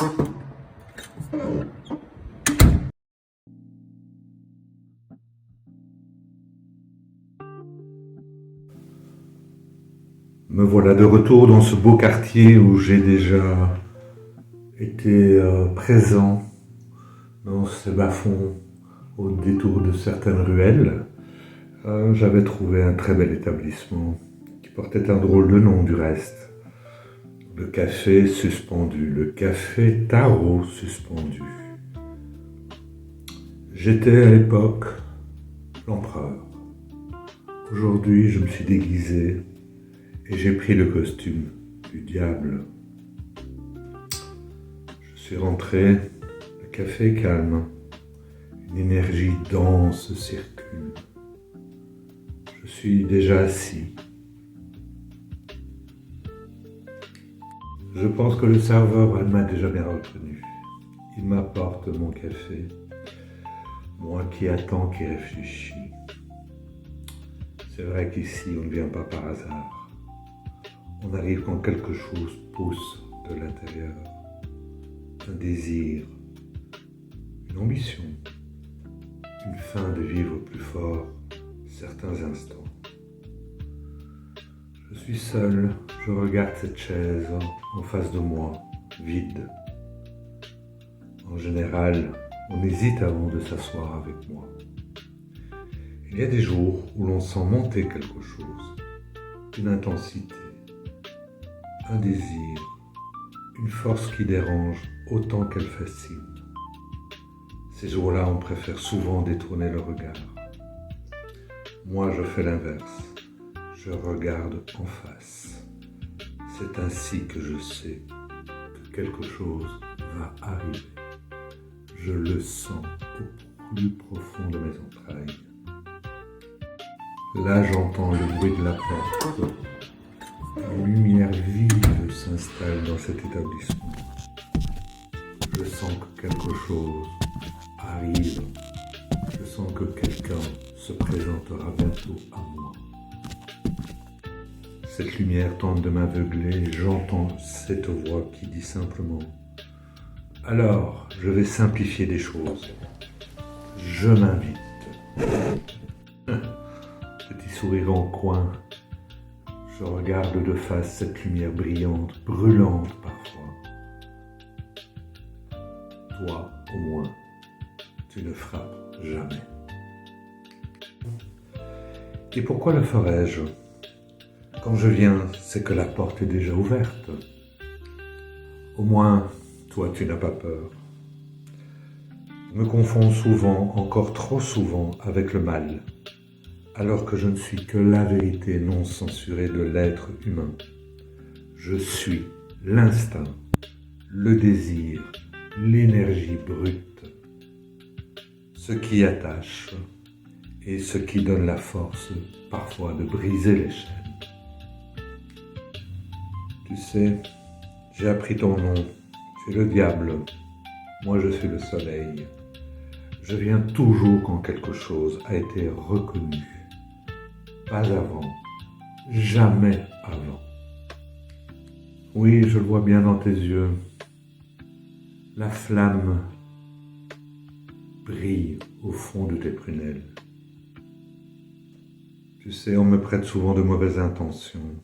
Me voilà de retour dans ce beau quartier où j'ai déjà été présent dans ces bas-fonds au détour de certaines ruelles. J'avais trouvé un très bel établissement qui portait un drôle de nom du reste. Le café suspendu, le café Tarot suspendu. J'étais à l'époque l'empereur. Aujourd'hui, je me suis déguisé et j'ai pris le costume du diable. Je suis rentré, le café est calme, une énergie dense circule. Je suis déjà assis. Je pense que le serveur m'a déjà bien reconnu. Il m'apporte mon café, moi qui attends, qui réfléchis. C'est vrai qu'ici, on ne vient pas par hasard. On arrive quand quelque chose pousse de l'intérieur. Un désir, une ambition, une faim de vivre plus fort certains instants. Je suis seul, je regarde cette chaise en face de moi, vide. En général, on hésite avant de s'asseoir avec moi. Il y a des jours où l'on sent monter quelque chose, une intensité, un désir, une force qui dérange autant qu'elle fascine. Ces jours-là, on préfère souvent détourner le regard. Moi, je fais l'inverse. Je regarde en face. C'est ainsi que je sais que quelque chose va arriver. Je le sens au plus profond de mes entrailles. Là, j'entends le bruit de la porte. Une lumière vive s'installe dans cet établissement. Je sens que quelque chose arrive. Je sens que quelqu'un se présentera bientôt à moi. Cette lumière tente de m'aveugler et j'entends cette voix qui dit simplement « Alors, je vais simplifier des choses. Je m'invite. » Petit sourire en coin, je regarde de face cette lumière brillante, brûlante parfois. Toi, au moins, tu ne frappes jamais. Et pourquoi le ferais-je ? Quand je viens, c'est que la porte est déjà ouverte. Au moins, toi, tu n'as pas peur. Je me confonds souvent, encore trop souvent, avec le mal, alors que je ne suis que la vérité non censurée de l'être humain. Je suis l'instinct, le désir, l'énergie brute, ce qui attache et ce qui donne la force parfois de briser les chaînes. Tu sais, j'ai appris ton nom, tu es le diable, moi je suis le soleil. Je viens toujours quand quelque chose a été reconnu. Pas avant, jamais avant. Oui, je le vois bien dans tes yeux. La flamme brille au fond de tes prunelles. Tu sais, on me prête souvent de mauvaises intentions,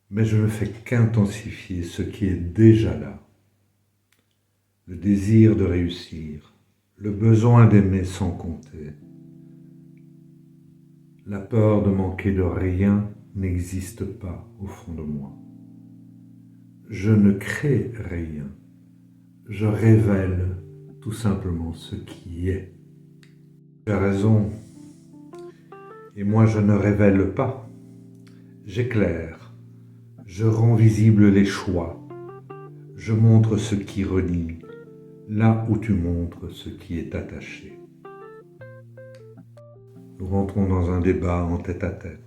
mais je ne fais qu'intensifier ce qui est déjà là. Le désir de réussir, le besoin d'aimer sans compter. La peur de manquer de rien n'existe pas au fond de moi. Je ne crée rien, je révèle tout simplement ce qui est. Tu as raison, et moi je ne révèle pas, j'éclaire, je rends visible les choix, je montre ce qui renie, là où tu montres ce qui est attaché. Nous rentrons dans un débat en tête-à-tête.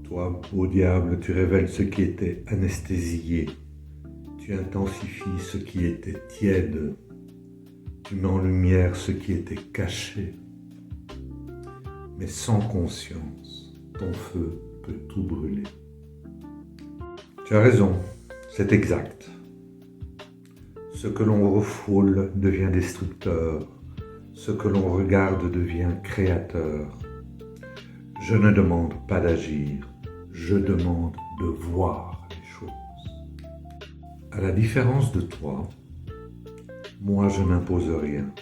Toi, beau diable, tu révèles ce qui était anesthésié. Tu intensifies ce qui était tiède. Tu mets en lumière ce qui était caché. Mais sans conscience, ton feu peut tout brûler. Tu as raison, C'est exact. Ce que l'on refoule devient destructeur. Ce que l'on regarde devient créateur. Je ne demande pas d'agir, je demande de voir les choses. À la différence de toi, moi je n'impose rien,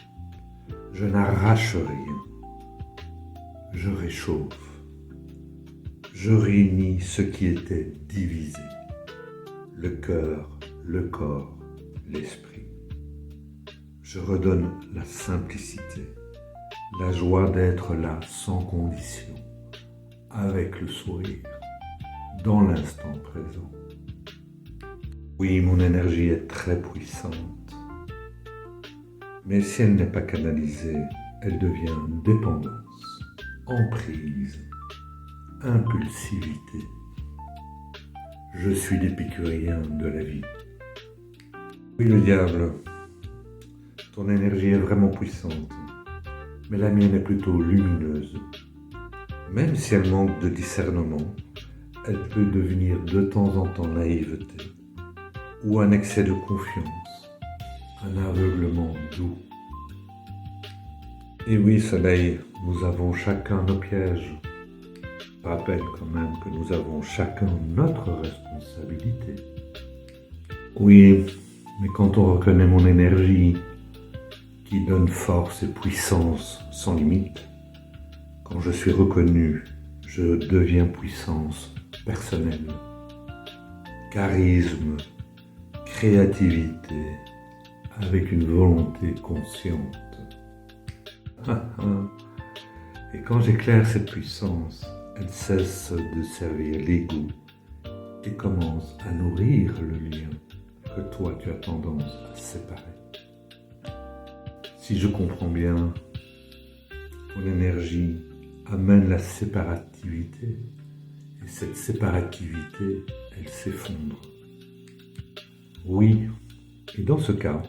je n'arrache rien, je réchauffe, je réunis ce qui était divisé, le cœur, le corps, l'esprit. Je redonne la simplicité, la joie d'être là sans condition, avec le sourire, dans l'instant présent. Oui, mon énergie est très puissante, mais si elle n'est pas canalisée, elle devient dépendance, emprise, impulsivité. Je suis l'épicurien de la vie. Oui, le diable, ton énergie est vraiment puissante, mais la mienne est plutôt lumineuse. Même si elle manque de discernement, elle peut devenir de temps en temps naïveté ou un excès de confiance, un aveuglement doux. Et oui, Soleil, nous avons chacun nos pièges. Je rappelle quand même que nous avons chacun notre responsabilité. Oui, mais quand on reconnaît mon énergie qui donne force et puissance sans limite, quand je suis reconnu, je deviens puissance personnelle, charisme, créativité, avec une volonté consciente. Et quand j'éclaire cette puissance, elle cesse de servir l'ego et commence à nourrir le lien que toi tu as tendance à séparer. Si je comprends bien, ton énergie amène la séparativité et cette séparativité, elle s'effondre. Oui, et dans ce cas,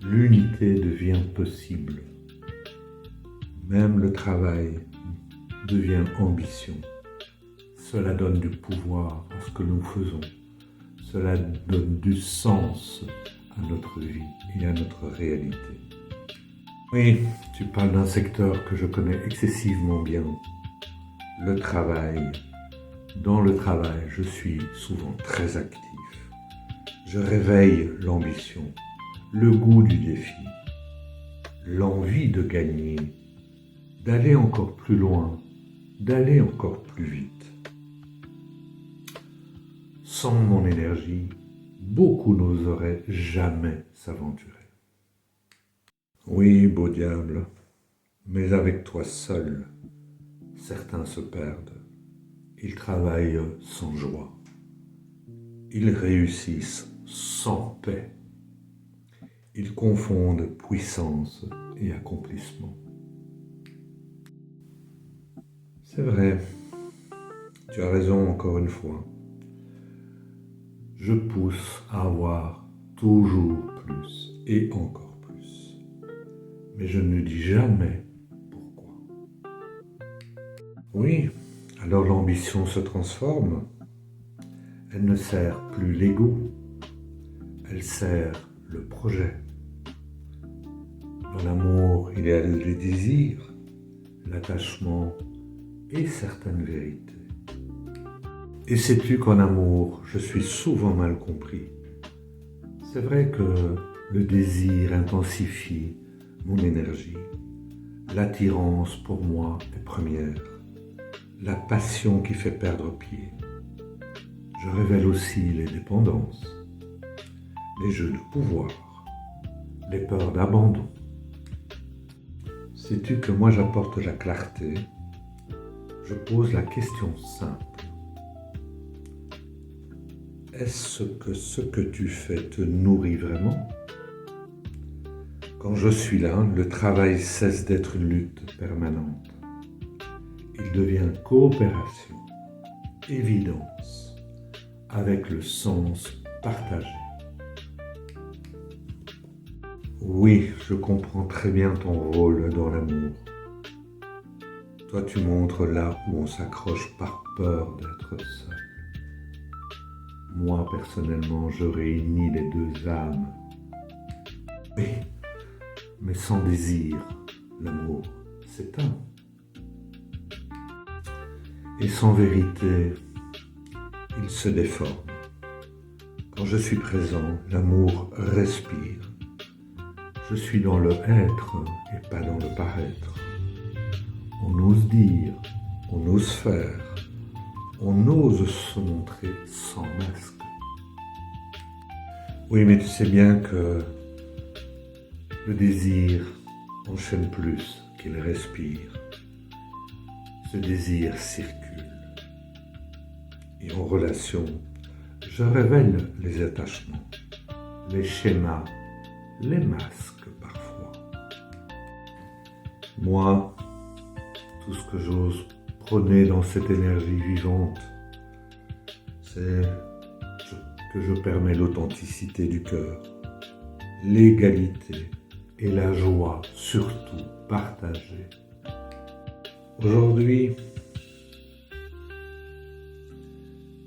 l'unité devient possible. Même le travail devient ambition. Cela donne du pouvoir à ce que nous faisons. Cela donne du sens à notre vie et à notre réalité. Oui, tu parles d'un secteur que je connais excessivement bien, le travail. Dans le travail, je suis souvent très actif. Je réveille l'ambition, le goût du défi, l'envie de gagner, d'aller encore plus loin, d'aller encore plus vite. Sans mon énergie, beaucoup n'oseraient jamais s'aventurer. Oui, beau diable, mais avec toi seul, certains se perdent. Ils travaillent sans joie. Ils réussissent sans paix. Ils confondent puissance et accomplissement. C'est vrai, tu as raison encore une fois. Je pousse à avoir toujours plus et encore plus. Mais je ne dis jamais pourquoi. Oui, alors l'ambition se transforme. Elle ne sert plus l'ego, elle sert le projet. Dans l'amour, il y a les désirs, l'attachement et certaines vérités. Et sais-tu qu'en amour, je suis souvent mal compris. C'est vrai que le désir intensifie mon énergie. L'attirance pour moi est première. La passion qui fait perdre pied. Je révèle aussi les dépendances, les jeux de pouvoir, les peurs d'abandon. Sais-tu que moi j'apporte la clarté? Je pose la question simple. Est-ce que ce que tu fais te nourrit vraiment? Quand je suis là, le travail cesse d'être une lutte permanente. Il devient coopération, évidence, avec le sens partagé. Oui, je comprends très bien ton rôle dans l'amour. Toi, tu montres là où on s'accroche par peur d'être seul. moi personnellement, je réunis les deux âmes. Oui, mais sans désir, l'amour s'éteint. Et sans vérité, il se déforme. Quand je suis présent, l'amour respire. Je suis dans le être et pas dans le paraître. On ose dire, on ose faire, on ose se montrer sans masque. Oui, mais tu sais bien que le désir enchaîne plus qu'il respire. Ce désir circule. Et en relation, je révèle les attachements, les schémas, les masques parfois. Moi, tout ce que j'ose prôner dans cette énergie vivante, c'est que je permets l'authenticité du cœur, l'égalité et la joie, surtout partagée. Aujourd'hui,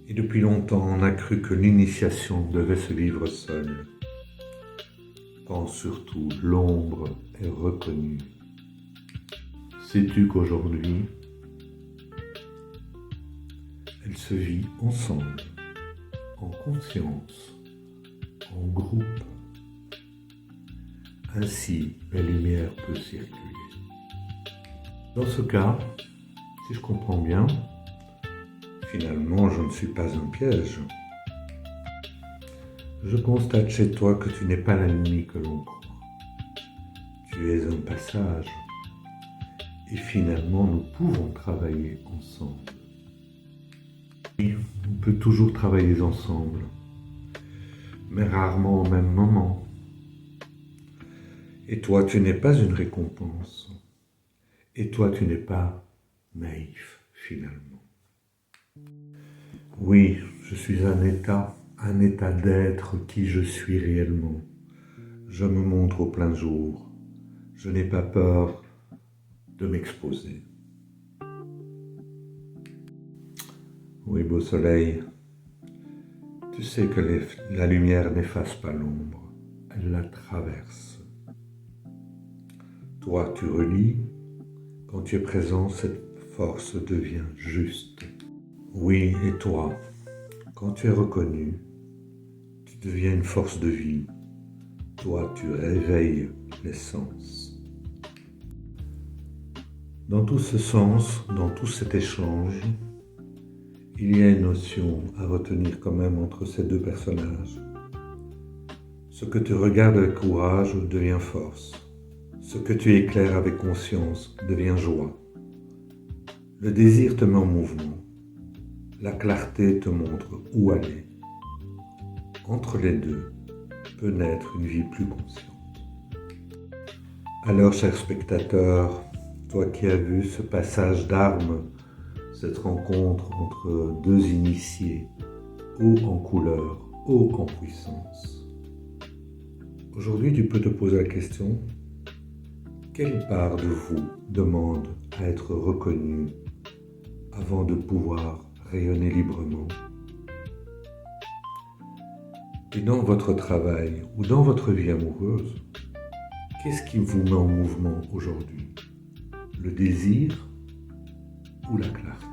et depuis longtemps, on a cru que l'initiation devait se vivre seule. Quand surtout l'ombre est reconnue. Sais-tu qu'aujourd'hui, elle se vit ensemble, en conscience, en groupe. Ainsi, la lumière peut circuler. Dans ce cas, si je comprends bien, finalement, je ne suis pas un piège. Je constate chez toi que tu n'es pas l'ennemi que l'on croit. Tu es un passage. Et finalement, nous pouvons travailler ensemble. Oui, on peut toujours travailler ensemble, mais rarement au même moment. Et toi, tu n'es pas une récompense. Et toi, tu n'es pas naïf, finalement. Oui, je suis un état d'être qui je suis réellement. Je me montre au plein jour. Je n'ai pas peur de m'exposer. Oui, beau soleil, tu sais que la lumière n'efface pas l'ombre, elle la traverse. Toi, tu relis, quand tu es présent, cette force devient juste. Oui, et toi, quand tu es reconnu, tu deviens une force de vie. Toi, tu réveilles l'essence. Dans tout ce sens, dans tout cet échange, il y a une notion à retenir quand même entre ces deux personnages. Ce que tu regardes avec courage devient force. Ce que tu éclaires avec conscience devient joie. Le désir te met en mouvement. La clarté te montre où aller. Entre les deux peut naître une vie plus consciente. Alors, cher spectateur, toi qui as vu ce passage d'armes, cette rencontre entre deux initiés, haut en couleur, haut en puissance. Aujourd'hui, tu peux te poser la question, quelle part de vous demande à être reconnue avant de pouvoir rayonner librement? Et dans votre travail ou dans votre vie amoureuse, qu'est-ce qui vous met en mouvement aujourd'hui? Le désir ou la clarté?